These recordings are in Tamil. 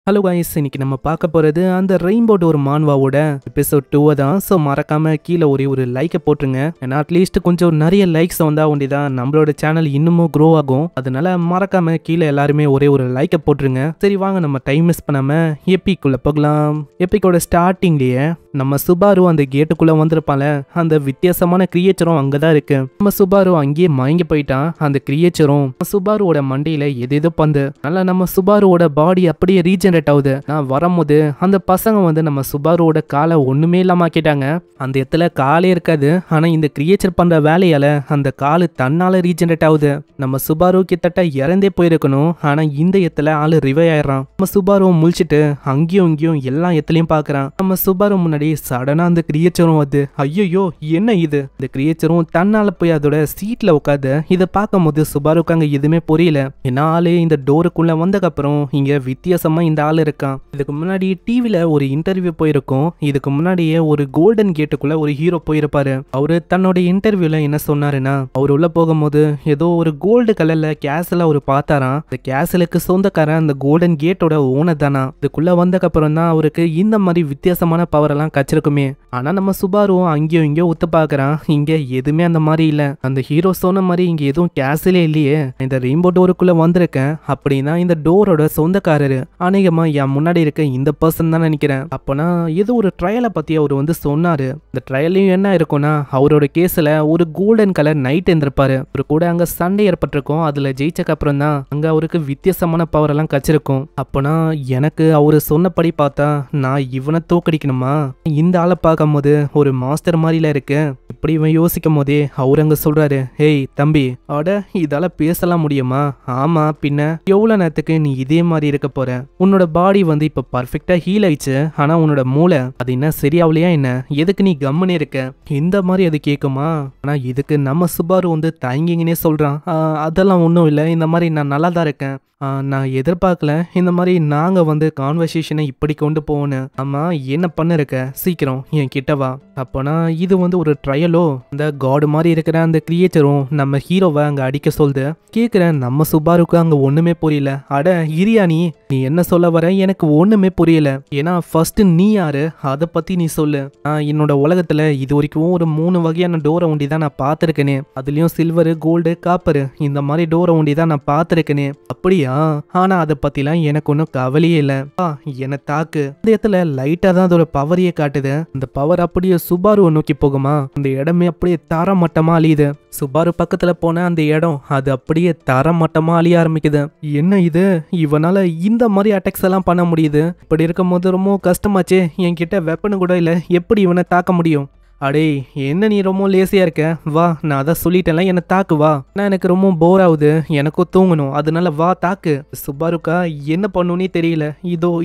ஹலோ கைஸ், இன்னைக்கு நம்ம பார்க்க போகிறது அந்த ரெயின்போ டோர் மான்வாவோட எபிசோட் 2 தான். ஸோ மறக்காம கீழே ஒரு லைக்கை போட்டுருங்க. ஏன்னா அட்லீஸ்ட் கொஞ்சம் நிறைய லைக்ஸ் வந்தால் ஒண்டிதான் நம்மளோட சேனல் இன்னமும் க்ரோ ஆகும். அதனால மறக்காம கீழே எல்லாருமே ஒரு லைக்கை போட்டுருங்க. சரி வாங்க, நம்ம டைம் மிஸ் பண்ணாம எப்பிக்குள்ள போகலாம். எப்பிக்கோட ஸ்டார்டிங்லேயே நம்ம சுபாரு அந்த கேட்டுக்குள்ள வந்திருப்பால, அந்த வித்தியாசமான கிரியேச்சரும் அங்கதான் இருக்கு. நம்ம சுபாரு அங்கேயே மயங்கி போயிட்டான். அந்த கிரியேச்சரும் சுபாருவோட மண்டையில எதேதோ பந்து நல்லா நம்ம சுபாருவோட பாடி அப்படியே ரீஜெனரேட் ஆகுது. நான் வரும்போது அந்த பசங்க நம்ம சுபாருவோட காலை ஒண்ணுமே இல்லாம ஆக்கிட்டாங்க. அந்த இடத்துல காலே இருக்காது. ஆனா இந்த கிரியேச்சர் பண்ற வேலையால அந்த காலு தன்னால ரீஜெனரேட் ஆகுது. நம்ம சுபாரு கிட்டத்தட்ட இறந்தே போயிருக்கணும். ஆனா இந்த இடத்துல ஆளு ரிவை ஆயிடுறான். நம்ம சுபாரு முழிச்சிட்டு அங்கேயும் இங்கேயும் எல்லா இடத்துலயும் பாக்குறான். நம்ம சுபாரு முன்னாடி சடனா அந்த கிரியேச்சரும் வந்து, ஐயோ என்ன இது? இந்த கிரியேச்சரும் தன்னால போய் அதோட சீட்ல உட்காந்து இதை பார்க்கும் போது சுபாருக்கு அங்க எதுவுமே புரியல. ஏன்னா ஆளு இந்த டோருக்குள்ள வந்ததுக்கப்புறம் இங்க வித்தியாசமா இந்த ஆள் இருக்கான். இதுக்கு முன்னாடி டிவில ஒரு இன்டர்வியூ போயிருக்கும். இதுக்கு முன்னாடியே ஒரு கோல்டன் கேட்டுக்குள்ள ஒரு ஹீரோ போயிருப்பாரு. அவரு தன்னோட இன்டர்வியூல என்ன சொன்னாருன்னா, அவர் உள்ள போகும்போது ஏதோ ஒரு கோல்டு கலர்ல கேசல அவரு பார்த்தாராம். இந்த கேசலுக்கு சொந்தக்காரன் அந்த கோல்டன் கேட்டோட ஓனர் தானா. இதுக்குள்ள வந்ததுக்கப்புறம் தான் அவருக்கு இந்த மாதிரி வித்தியாசமான பவர் எல்லாம் கச்சிருக்குமே. ஆனா நம்ம சுபாருவும் அங்கேயும் இங்கேயும் ஒத்து பாக்குறான். இங்க எதுவுமே அந்த மாதிரி இல்ல. அந்த ஹீரோ சொன்ன மாதிரி இங்க எதுவும் கேசலே இல்லையே. இந்த ரெயின்போ டோருக்குள்ள வந்திருக்கேன் அப்படின்னா இந்த டோரோட சொந்தக்காரரு அநேகமா என் முன்னாடி இருக்க இந்த பர்சன் தான் நினைக்கிறேன். அப்பனா ஏதோ ஒரு ட்ரையலை பத்தி அவர் சொன்னாரு. இந்த ட்ரையலையும் என்ன இருக்கும்னா, அவரோட கேஸ்ல ஒரு கோல்டன் கலர் நைட் இருந்திருப்பாரு. ஒரு கூட அங்க சண்டை ஏற்பட்டிருக்கும். அதுல ஜெயிச்சக்கு அப்புறம் தான் அங்க அவருக்கு வித்தியாசமான பவர் எல்லாம் கச்சிருக்கும். அப்பனா எனக்கு அவரு சொன்னபடி பார்த்தா நான் இவனை தோக்கடிக்கணுமா? இந்த ஆளை பார்க்கும் போது ஒரு மாஸ்டர் மாதிரில இருக்கு. இப்படி இவன் யோசிக்கும் போதே அவர் அங்க சொல்றாரு, ஹேய் தம்பி, அட இதால பேசலாம் முடியுமா? ஆமா பின்ன எவ்வளவு நேரத்துக்கு நீ இதே மாதிரி இருக்க போற? உன்னோட பாடி இப்ப பர்ஃபெக்டா ஹீல் ஆயிடுச்சு. ஆனா உன்னோட மூளை அது என்ன சரியாவலையா என்ன? எதுக்கு நீ கம்முன்னு இருக்க? இந்த மாதிரி அது கேக்குமா? ஆனா இதுக்கு நம்ம சுபாரு தயங்கிங்கன்னே சொல்றான். அதெல்லாம் ஒன்றும் இல்லை, இந்த மாதிரி நான் நல்லா தான் இருக்கேன். நான் எதிர்பார்க்கல இந்த மாதிரி நாங்க கான்வர்சேஷனை இப்படி கொண்டு போகணும். ஆமா என்ன பண்ணிருக்க? சீக்கிரம் என் கிட்ட வா. அப்போனா இது ஒரு ட்ரையலோ? இந்த காடு மாதிரி இருக்கிற அந்த கிரியேச்சரும் நம்ம ஹீரோவை அங்க அடிக்க சொல்லுது. கேக்குறேன் நம்ம சுபாருக்கு அங்க ஒண்ணுமே புரியல. அட இரியா, நீ என்ன சொல்ல வர? எனக்கு ஒண்ணுமே புரியல. ஏன்னா ஃபர்ஸ்ட் நீ யாரு அதை பத்தி நீ சொல்லு. என்னோட உலகத்துல இது வரைக்கும் ஒரு 3 வகையான டோரை ஒண்டி தான் நான் பார்த்துருக்கேனே. அதுலயும் சில்வரு, கோல்டு, காப்பரு இந்த மாதிரி டோரை ஒண்டி தான் நான் பார்த்துருக்கேனே. அப்படியா? ஆனா அதை பத்திலாம் எனக்கு ஒன்றும் கவலையே இல்லை. என்ன தாக்கு. இந்த இடத்துல லைட்டா தான் அதோட பவரையே காட்டுது. அந்த பவர் அப்படியே சுபாருவை நோக்கி போகுமா? அந்த இடமே அப்படியே தரமட்டமா அழியுது. சுபாரு பக்கத்துல போன அந்த இடம் அது அப்படியே தரமட்டமா அழிய ஆரம்பிக்குது. என்ன இது? இவனால இந்த மாதிரி அட்டாக்ஸ் எல்லாம் பண்ண முடியுது. இப்படி இருக்கும் போது ரொம்ப கஷ்டமாச்சே. என்கிட்ட வெப்பனு கூட இல்லை, எப்படி இவனை தாக்க முடியும்? அடே என்ன நீ ரொம்ப லேசியா இருக்க? வா, நான் அதை சொல்லிட்டேன்ல, என்ன தாக்கு வா. நான் எனக்கு ரொம்ப போர் ஆகுது, எனக்கும் தூங்கணும், அதனால வா தாக்கு. சுபாருக்கா என்ன பண்ணுன்னே தெரியல.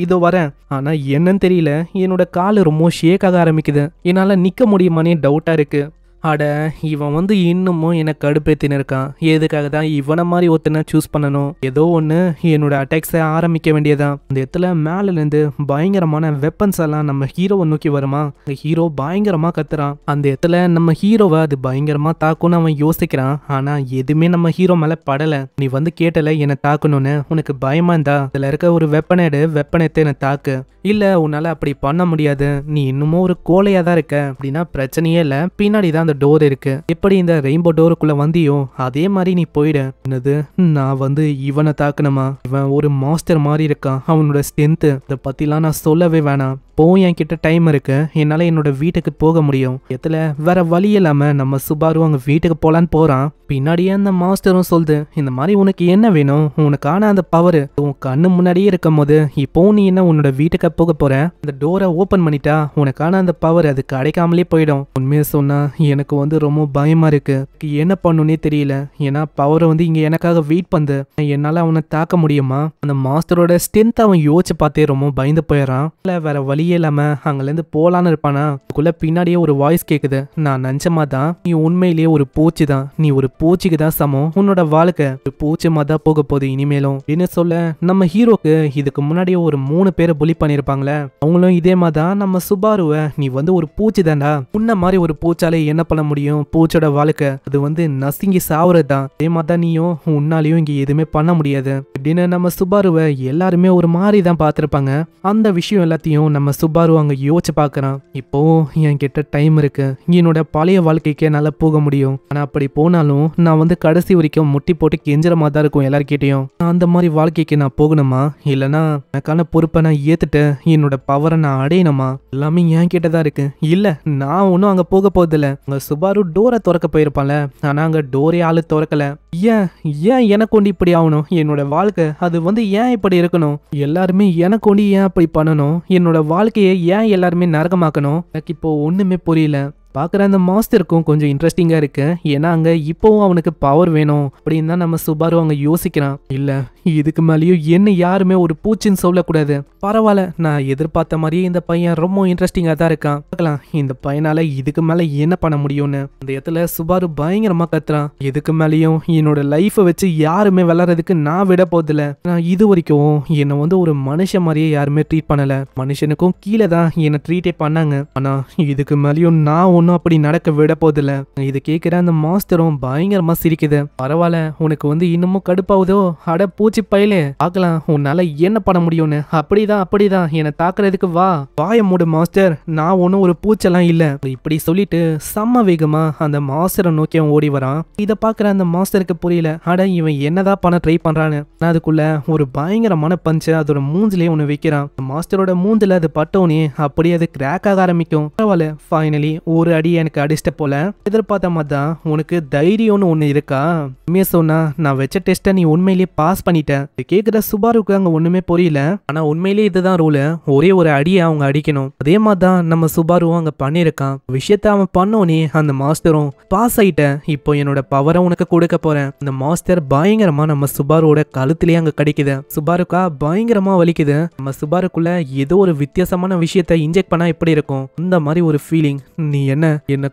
இதோ வரேன். ஆனா என்னன்னு தெரியல, என்னோட காலு ரொம்ப ஷேக் ஆக ஆரம்பிக்குது. என்னால நிக்க முடியுமானே டவுட்டா இருக்கு. அட இவன் இன்னமும் எனக்கு கடுப்பேத்தின்னு இருக்கான். எதுக்காக தான் இவனை மாதிரி ஒருத்தனை சூஸ் பண்ணணும்? ஏதோ ஒன்று என்னோட அட்டாக்ஸை ஆரம்பிக்க வேண்டியதான். அந்த இடத்துல மேலேருந்து பயங்கரமான வெப்பன்ஸ் எல்லாம் நம்ம ஹீரோவை நோக்கி வருமா? அந்த ஹீரோ பயங்கரமா கத்துறான். அந்த இடத்துல நம்ம ஹீரோவை அது பயங்கரமா தாக்கும்னு அவன் யோசிக்கிறான். ஆனா எதுவுமே நம்ம ஹீரோ மேல படல. நீ கேட்டல என்னை தாக்கணும்னு, உனக்கு பயமா இருந்தா இதுல இருக்க ஒரு வெப்பனை எடுத்து என்னை தாக்கு. இல்ல உன்னால அப்படி பண்ண முடியாது, நீ இன்னமும் ஒரு கோலையா தான் இருக்க அப்படின்னா பிரச்சனையே இல்லை. பின்னாடி தான் அந்த டோர் இருக்கு. எப்படி இந்த ரெயின்போ டோருக்குள்ள வந்தியோ அதே மாதிரி நீ போயிட. என்னது, நான் இவனை தாக்கணுமா? இவன் ஒரு மாஸ்டர் மாதிரி இருக்கான். அவனோட ஸ்ட்ரென்த் இதை பத்திலாம் நான் சொல்லவே வேணாம். போய் என் கிட்ட டைம் இருக்கு, என்னால என்னோட வீட்டுக்கு போக முடியும். எதுல வேற வழி இல்லாம நம்ம சுபாரு அங்க வீட்டுக்கு போலான்னு போறான். பின்னாடியே அந்த மாஸ்டரும் சொல்லுது, இந்த மாதிரி உனக்கு என்ன வேணும்? உனக்கான அந்த பவர் உன் கண்ணு முன்னாடியே இருக்கும் போது இப்போ நீ என்ன உன்னோட வீட்டுக்கு போக போற? அந்த டோரை ஓபன் பண்ணிட்டா உனக்கான அந்த பவர் அது கிடைக்காமலே போயிடும். உண்மையை சொன்னா எனக்கு ரொம்ப பயமா இருக்கு. என்ன பண்ணுன்னே தெரியல. ஏன்னா பவர் இங்க எனக்காக வெயிட் பண்ணு. என்னால அவனை தாக்க முடியுமா? அந்த மாஸ்டரோட ஸ்ட்ரென்த் அவன் யோசிச்சு பார்த்தே ரொம்ப பயந்து போயிடறான். இல்ல வேற வழி வழியே இல்லாம அங்கிருந்து போலான்னு இருப்பானா, அதுக்குள்ள பின்னாடியே ஒரு வாய்ஸ் கேக்குது. நான் நினைச்சமா தான் நீ உண்மையிலேயே ஒரு பூச்சி தான், நீ ஒரு பூச்சிக்கு தான் சமம், உன்னோட வாழ்க்கை ஒரு பூச்சி மாதிரி தான் போக போகுது இனிமேலும் அப்படின்னு சொல்ல, நம்ம ஹீரோக்கு இதுக்கு முன்னாடியே ஒரு 3 பேரை புலி பண்ணிருப்பாங்களே, அவங்களும் இதே மாதிரி தான் நம்ம சுபாருவை நீ வந்து ஒரு பூச்சி தான்டா, உன்ன மாதிரி ஒரு பூச்சாலே என்ன பண்ண முடியும், பூச்சோட வாழ்க்கை அது வந்து நசுங்கி சாவுறது தான், அதே மாதிரி தான் நீயும் உன்னாலையும் இங்க எதுவுமே பண்ண முடியாது அப்படின்னு நம்ம சுபாருவை எல்லாருமே ஒரு மாதிரி தான் பார்த்திருப்பாங்க. அந்த விஷயம் எல்லாத்தையும் நம்ம சுபாரு அங்க யோசிச்சு பார்க்கறான். இப்போ என் கிட்ட டைம் இருக்கு, என்னோட பழைய வாழ்க்கைக்கு என்னால போக முடியும், ஆனா அப்படி போனாலும் நான் வந்து கடைசி வரைக்கும் முட்டி போட்டு கெஞ்சுற மாதிரி தான் இருக்கும் எல்லார்கிட்டையும். நான் அந்த மாதிரி வாழ்க்கைக்கு நான் போகணுமா, இல்லைன்னா எனக்கான பொறுப்பை நான் ஏத்துட்டு என்னோட பவரை நான் அடையணுமா, எல்லாமே என் கிட்ட தான் இருக்கு. இல்ல நான் ஒன்னும் அங்க போக போதில்ல. அங்க சுபாரு டோரை திறக்க போயிருப்பான்ல, ஆனா அங்க டோரே ஆளு திறக்கல. ஏன் ஏன் எனக்கு ஒண்டி இப்படி ஆகணும், என்னோட வாழ்க்கை அது வந்து ஏன் இப்படி இருக்கணும், எல்லாருமே எனக்கு ஒண்டி ஏன் அப்படி பண்ணணும், என்னோட வாழ்க்கையை ஏன் எல்லாருமே நரகமாக்கணும், எனக்கு இப்போ ஒண்ணுமே புரியல. பார்க்குற அந்த மாஸ்டருக்கும் கொஞ்சம் இன்ட்ரெஸ்டிங்காக இருக்கு. ஏன்னா அங்கே இப்போவும் அவனுக்கு பவர் வேணும் அப்படின்னு தான் நம்ம சுபாரு அங்கே யோசிக்கிறான். இல்லை இதுக்கு மேலேயும் என்ன யாருமே ஒரு பூச்சின்னு சொல்லக்கூடாது, பரவாயில்ல நான் எதிர்பார்த்த மாதிரியே இந்த பையன் ரொம்ப இன்ட்ரெஸ்டிங்காக தான் இருக்கான், பார்க்கலாம் இந்த பையனால இதுக்கு மேலே என்ன பண்ண முடியும்னு. அந்த இடத்துல சுபாரு பயங்கரமாக கத்துறான். இதுக்கு மேலேயும் என்னோட லைஃப்பை வச்சு யாருமே விளையாடுறதுக்கு நான் விட போதில்ல. நான் இது வரைக்கும் என்னை வந்து ஒரு மனுஷன் மாதிரியே யாருமே ட்ரீட் பண்ணலை, மனுஷனுக்கும் கீழே தான் என்னை ட்ரீட்டே பண்ணாங்க. ஆனால் இதுக்கு மேலேயும் நான் ஒன்றும் அப்படி நடக்க விட போதில்ல. இது கேட்குற அந்த மாஸ்டரும் பயங்கரமா சிரிக்குது. பரவாயில்ல உனக்கு வந்து இன்னமும் கடுப்பாவுதோ, அட பூச்சி பையலே பார்க்கலாம் உன்னால என்ன பண்ண முடியும்னு, அப்படிதான் என்னை தாக்குறதுக்கு வா, வாய மூடு மாஸ்டர், நான் ஒன்றும் ஒரு பூச்செல்லாம் இல்லை இப்படி சொல்லிட்டு செம்ம வேகமா அந்த மாஸ்டரை நோக்கி அவன் ஓடி வரான். இதை பார்க்குற அந்த மாஸ்டருக்கு புரியல, அட இவன் என்னதான் பண்ண ட்ரை பண்றான்னு. அதுக்குள்ள ஒரு பயங்கரமான பஞ்சு அதோட மூஞ்சிலே ஒன்று வைக்கிறான். மாஸ்டரோட மூஞ்சில அது பட்டோனே அப்படியே அது கிராக் ஆக ஆரம்பிக்கும். பரவாயில்ல ஃபைனலி ஒரு அடி எனக்கு அடிச்சிட்ட போல, எதிர்பார்த்த மாதிரி தான் உனக்கு தைரியம்னு ஒன்று இருக்கா, உண்மையை சொன்னா நான் வச்ச டெஸ்ட்டை நீ உண்மையிலேயே பாஸ் பண்ணிட்ட. கேட்குற சுபாருக்கு அங்கே ஒன்றுமே புரியல. ஆனால் உண்மையிலேயே இதுதான் ரூல், ஒரே ஒரு அடியை அவங்க அடிக்கணும். அதே மாதிரி தான் நம்ம சுபாருவும் அங்கே பண்ணியிருக்கான். விஷயத்த அவன் பண்ணோனே அந்த மாஸ்டரும் பாஸ் ஆயிட்ட, இப்போ என்னோட பவரை உனக்கு கொடுக்க போறேன். அந்த மாஸ்டர் பயங்கரமா நம்ம சுபாரோட கழுத்திலேயே அங்கே கிடைக்குது. சுபாருக்கா பயங்கரமா வலிக்குது. நம்ம சுபாருக்குள்ள ஏதோ ஒரு வித்தியாசமான விஷயத்த இன்ஜெக்ட் பண்ணா எப்படி இருக்கும், அந்த மாதிரி ஒரு ஃபீலிங். நீ என்ன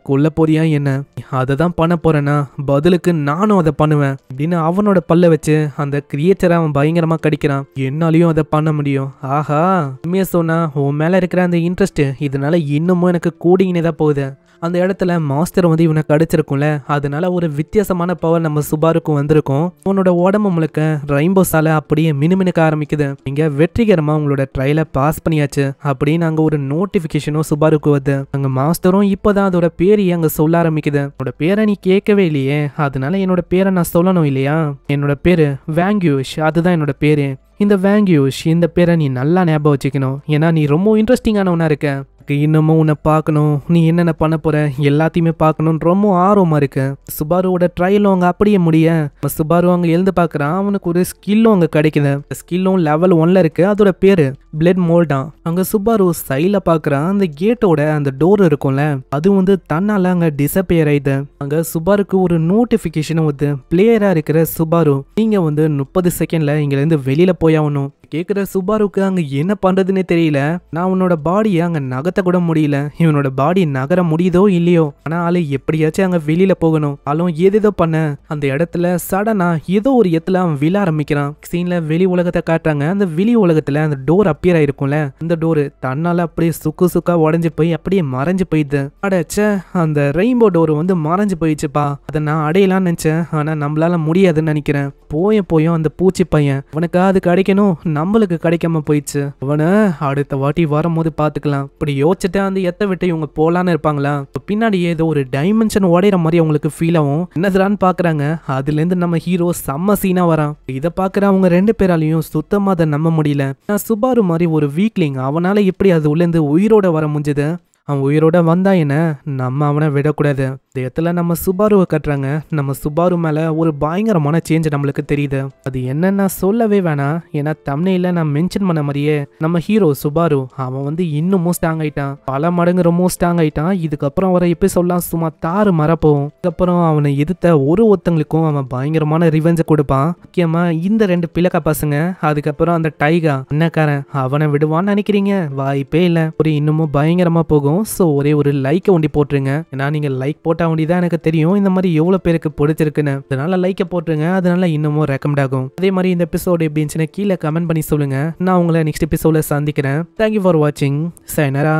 கொல்ல போறியா என்ன, அதை தான் பண்ண போறேன்னா பதிலுக்கு நானும் அதை பண்ணுவேன் அப்படின்னு அவனோட பல்ல வச்சு அந்த கிரியேச்சரை அவன் பயங்கரமா கடிக்கிறான். என்னாலையும் அதை பண்ண முடியும், ஆஹா உண்மையை சொன்னா உன் மேல இருக்கிற அந்த இன்ட்ரெஸ்ட் இதனால இன்னமும் எனக்கு கூடிங்கனே தான் போகுது. அந்த இடத்துல மாஸ்டர் வந்து இவனை கடிச்சிருக்கும்ல, அதனால ஒரு வித்தியாசமான பவர் நம்ம சுபாருக்கும் வந்திருக்கும். உன்னோட உடம்பு முழுக்க ரெயின்போஸால அப்படியே மினுமினுக்க ஆரம்பிக்குது. நீங்க வெற்றிகரமா உங்களோட ட்ரையலை பாஸ் பண்ணியாச்சு அப்படின்னு அங்க ஒரு நோட்டிபிகேஷனும் சுபாருக்கு வருது. அங்க மாஸ்டரும் இப்பதான் அதோட பேரை அங்க சொல்ல ஆரம்பிக்குது. என்னோட பேரை நீ கேட்கவே இல்லையே, அதனால என்னோட பேரை நான் சொல்லணும் இல்லையா, என்னோட பேரு வாங்கியூஷ், அதுதான் என்னோட பேரு. இந்த வாங்கியூஷ் இந்த பேரை நீ நல்லா ஞாபகம் வச்சுக்கணும், ஏன்னா நீ ரொம்ப இன்ட்ரெஸ்டிங்கானவனா இருக்க. இன்னமும் உன்னை பார்க்கணும், நீ என்னென்ன பண்ண போற எல்லாத்தையுமே பார்க்கணும்னு ரொம்ப ஆர்வமா இருக்கு. சுபாருவோட ட்ரையலும் அங்கே அப்படியே முடிய சுபாரு அங்கே எழுந்து பார்க்குறான். அவனுக்கு ஒரு ஸ்கில்லும் அங்கே கிடைக்குது. ஸ்கில்லும் லெவல் 1ல இருக்கு, அதோட பேரு பிளட் மோல்டான். அங்கே சுபாரு சைல பார்க்குறான். அந்த கேட்டோட அந்த டோர் இருக்கும்ல, அது வந்து தன்னால அங்கே டிசப்பியர் ஆயிடுது. அங்கே சுபாருக்கு ஒரு நோட்டிஃபிகேஷனும் வருது. பிளேயரா இருக்கிற சுபாரு, நீங்க வந்து 30 செகண்ட்ல இங்கிருந்து வெளியில போயாகணும். கேட்குற சுபாருக்கு அங்கே என்ன பண்றதுன்னே தெரியல. நான் உன்னோட பாடியை அங்கே நகர்த்த கூட முடியல, இவனோட பாடி நகர முடியுதோ இல்லையோ, ஆனா ஆளு எப்படியாச்சும் அங்கே வெளியில போகணும். ஆளும் ஏதேதோ பண்ண அந்த இடத்துல சடனா ஏதோ ஒரு இடத்துல அவன் விழ ஆரம்பிக்கிறான். சீன்ல வெளி உலகத்தை காட்டுறாங்க. அந்த வெளி உலகத்துல அந்த டோர் அப்பியர் ஆயிருக்கும்ல, அந்த டோரு தன்னால அப்படியே சுக்கா உடஞ்சு போய் அப்படியே மறைஞ்சு போயிடுது. அடச்சே, அந்த ரெயின்போ டோர் வந்து மறைஞ்சு போயிடுச்சுப்பா, அதை நான் அடையலாம்னு நினைச்சேன், ஆனா நம்மளால முடியாதுன்னு நினைக்கிறேன். போயும் அந்த பூச்சி பையன் அவனுக்கு அது கிடைக்கணும், நம்மளுக்கு கிடைக்காம போயிடுச்சு, அவனை அடுத்த வாட்டி வரும்போது பாத்துக்கலாம். இப்படி யோசிச்சுட்டு அந்த எத்தை விட்டு இவங்க போலான்னு இருப்பாங்களா, பின்னாடி ஏதோ ஒரு டைமென்ஷன் உடையிற மாதிரி அவங்களுக்கு ஃபீல் ஆகும். என்னதுறான்னு பாக்குறாங்க. அதுல இருந்து நம்ம ஹீரோ செம்ம சீனா வரான். இதை பாக்குற அவங்க 2 பேராலையும் சுத்தமா அதை நம்ப முடியல. நான் சுபாரு மாதிரி ஒரு வீக்லிங், அவனால எப்படி அது உள்ள இருந்து உயிரோட வர முடிஞ்சது, அவன் உயிரோட வந்தா என்ன, நம்ம அவனை விடக்கூடாது. இந்த இடத்துல நம்ம சுபாருவை கட்டுறாங்க. நம்ம சுபாரு மேல ஒரு பயங்கரமான சேஞ்ச் நம்மளுக்கு தெரியுது. அது என்னன்னா சொல்லவே வேணாம். ஏன்னா தம்ப்நெயில்ல நான் மென்ஷன் பண்ண மாதிரியே நம்ம ஹீரோ சுபாரு அவன் வந்து இன்னமும் ஸ்ட்ராங் ஆயிட்டான். பல மடங்கு ரொம்ப ஸ்ட்ராங் ஆயிட்டான். இதுக்கப்புறம் வர எபிசோட்லாம் சும்மா தாறு மறப்போம். இதுக்கப்புறம் அவனை எதிர்த்த ஒருத்தங்களுக்கும் அவன் பயங்கரமான ரிவெஞ்சை கொடுப்பான். முக்கியமா இந்த 2 பிளக்க பசங்க, அதுக்கப்புறம் அந்த டைகா அண்ணக்காரன், அவனை விடுவான்னு நினைக்கிறீங்க? வாய்ப்பே இல்லை. ஒரு இன்னமும் பயங்கரமா போகும். ஸோ ஒரே ஒரு லைக்கை ஒண்டி போட்டுருங்க. ஏன்னா நீங்க லைக் போட்டா ஒண்டிதான் எனக்கு தெரியும் இந்த மாதிரி எவ்வளவு பேருக்கு பிடிச்சிருக்குன்னு. அதனால லைக்கை போட்டுருங்க. அதனால இன்னமும் ரெக்கமெண்ட் ஆகும். அதே மாதிரி இந்த எபிசோடு எப்படி இருந்துச்சுன்னு கீழே கமெண்ட் பண்ணி சொல்லுங்க. நான் உங்களை நெக்ஸ்ட் எபிசோட்ல சந்திக்கிறேன். தேங்க்யூ ஃபார் வாட்சிங். சைனரா.